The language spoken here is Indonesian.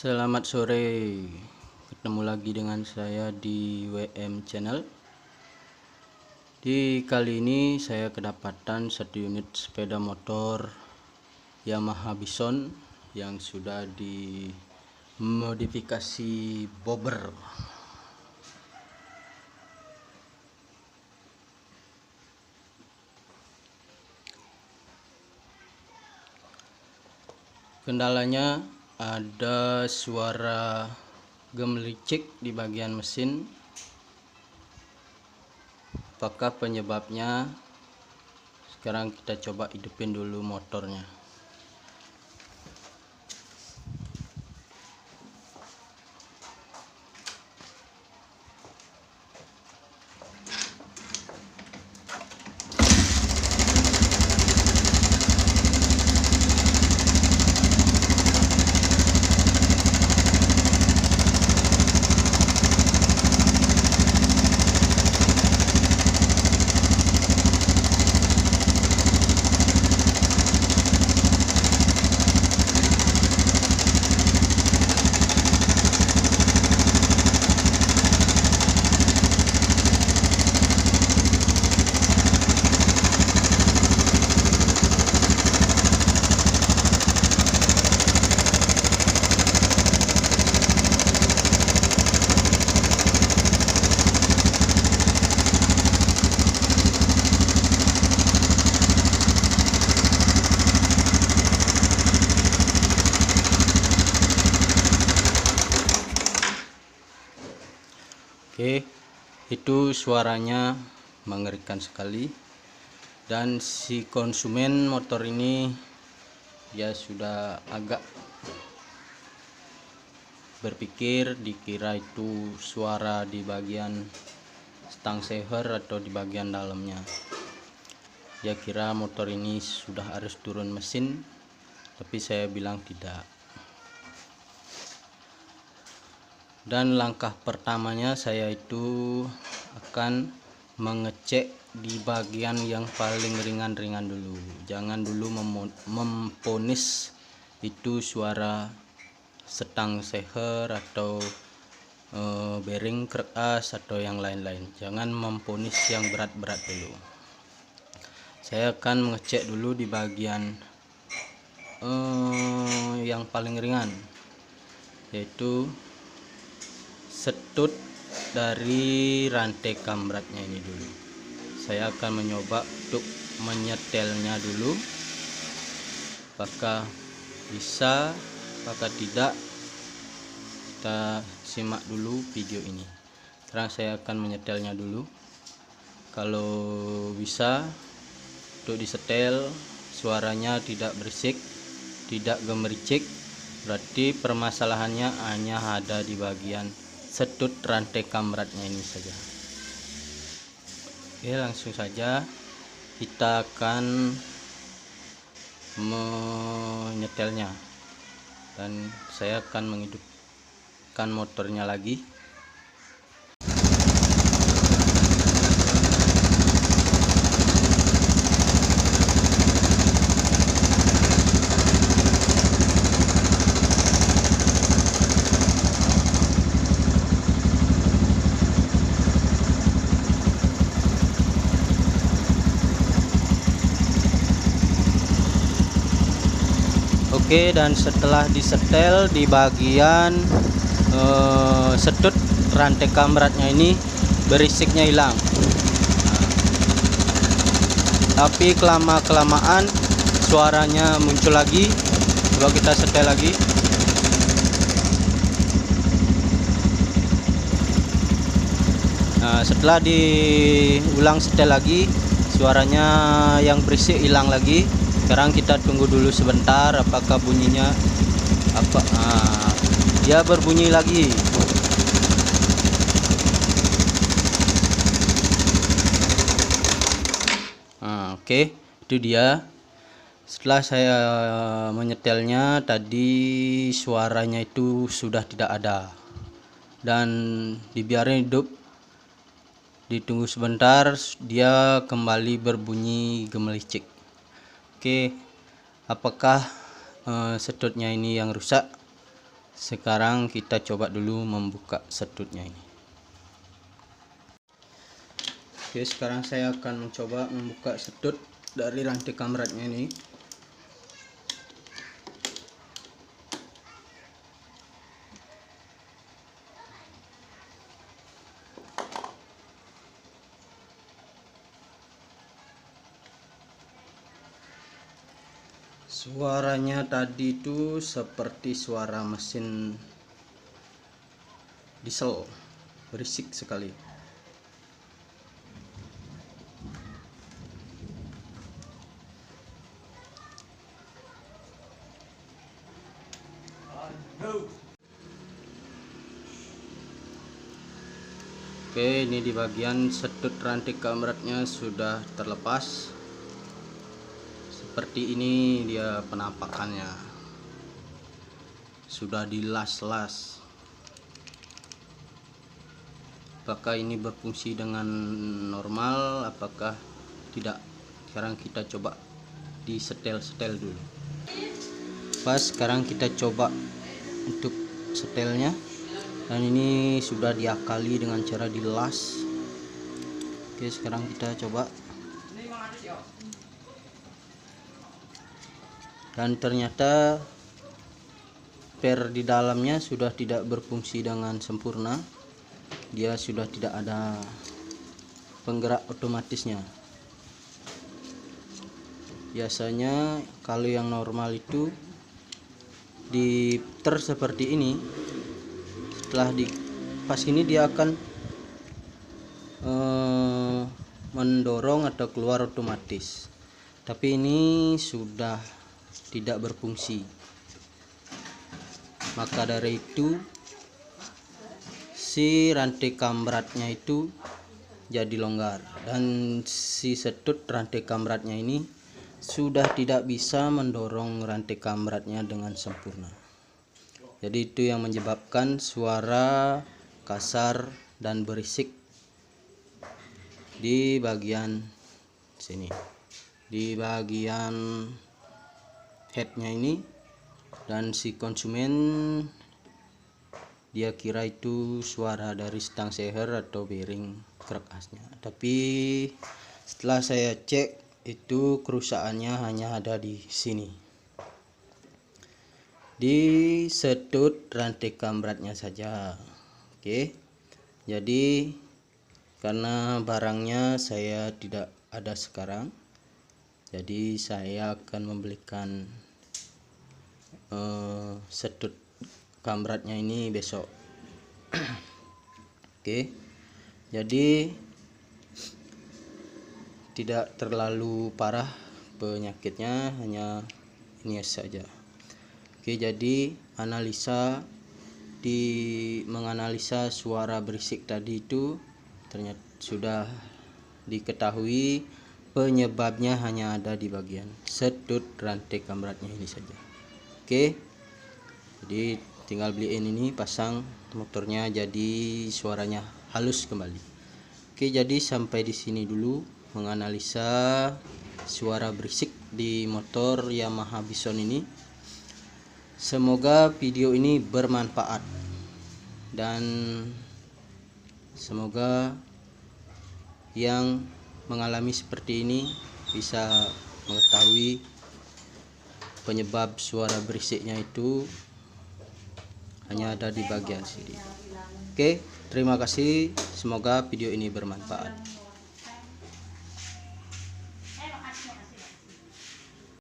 Selamat sore, ketemu lagi dengan saya di WM Channel. Di kali ini saya kedapatan satu unit sepeda motor Yamaha Bison yang sudah dimodifikasi bobber. Kendalanya ada suara gemericik di bagian mesin. Apakah penyebabnya? Sekarang kita coba hidupin dulu motornya. Oke, itu suaranya mengerikan sekali, dan si konsumen motor ini dia sudah agak berpikir, dikira itu suara di bagian stang seher atau di bagian dalamnya. Dia kira motor ini sudah harus turun mesin, tapi saya bilang tidak. Dan langkah pertamanya saya itu akan mengecek di bagian yang paling ringan-ringan dulu. Jangan dulu memponis itu suara stang seher atau bearing keras atau yang lain-lain. Jangan memponis yang berat-berat dulu. Saya akan mengecek dulu di bagian yang paling ringan, yaitu setut dari rantai kamratnya ini dulu. Saya akan mencoba untuk menyetelnya dulu, apakah bisa apakah tidak. Kita simak dulu video ini. Sekarang saya akan menyetelnya dulu. Kalau bisa untuk disetel, suaranya tidak berisik, tidak gemericik, berarti permasalahannya hanya ada di bagian setut rantai kamratnya ini saja. Oke, langsung saja kita akan menyetelnya, dan saya akan menghidupkan motornya lagi. Oke, dan setelah disetel di bagian setut rantai kamratnya ini, berisiknya hilang. Tapi kelamaan suaranya muncul lagi. Coba kita setel lagi. Nah, setelah diulang setel lagi, suaranya yang berisik hilang lagi. Sekarang kita tunggu dulu sebentar, apakah bunyinya apa. Dia berbunyi lagi. Oke, itu dia. Setelah saya menyetelnya tadi, suaranya itu sudah tidak ada, dan dibiarin hidup. Ditunggu sebentar, dia kembali berbunyi gemericik. Oke, apakah setutnya ini yang rusak? Sekarang kita coba dulu membuka sedutnya ini. Oke, sekarang saya akan mencoba membuka sedut dari rantai kamratnya ini. Suaranya tadi itu seperti suara mesin diesel, berisik sekali. Oke, ini di bagian sedut rantai kamratnya sudah terlepas. Seperti ini dia penampakannya, sudah dilas-las. Apakah ini berfungsi dengan normal, apakah tidak? Sekarang kita coba disetel-setel dulu. Pas sekarang kita coba untuk setelnya, dan ini sudah diakali dengan cara dilas. Oke, sekarang kita coba. Dan ternyata per di dalamnya sudah tidak berfungsi dengan sempurna. Dia sudah tidak ada penggerak otomatisnya. Biasanya kalau yang normal itu di puter seperti ini, setelah di pas ini dia akan mendorong atau keluar otomatis. Tapi ini sudah tidak berfungsi. Maka dari itu si rantai kamratnya itu jadi longgar, dan si sedut rantai kamratnya ini sudah tidak bisa mendorong rantai kamratnya dengan sempurna. Jadi itu yang menyebabkan suara kasar dan berisik di bagian sini, di bagian headnya ini. Dan si konsumen dia kira itu suara dari stang seher atau bearing krek asnya, tapi setelah saya cek itu kerusakannya hanya ada di sini, di sedut rantai kamratnya saja. Oke, jadi karena barangnya saya tidak ada sekarang, jadi saya akan membelikan sedut kamratnya ini besok. Oke, jadi tidak terlalu parah penyakitnya, hanya ini saja. Oke, jadi menganalisa suara berisik tadi itu ternyata sudah diketahui penyebabnya hanya ada di bagian sedut rantai kamratnya ini saja. Oke, jadi tinggal beliin ini, pasang motornya, jadi suaranya halus kembali. Oke, jadi sampai di sini dulu menganalisa suara berisik di motor Yamaha Bison ini. Semoga video ini bermanfaat dan semoga yang mengalami seperti ini bisa mengetahui penyebab suara berisiknya itu hanya ada di bagian sini. Oke, terima kasih. Semoga video ini bermanfaat.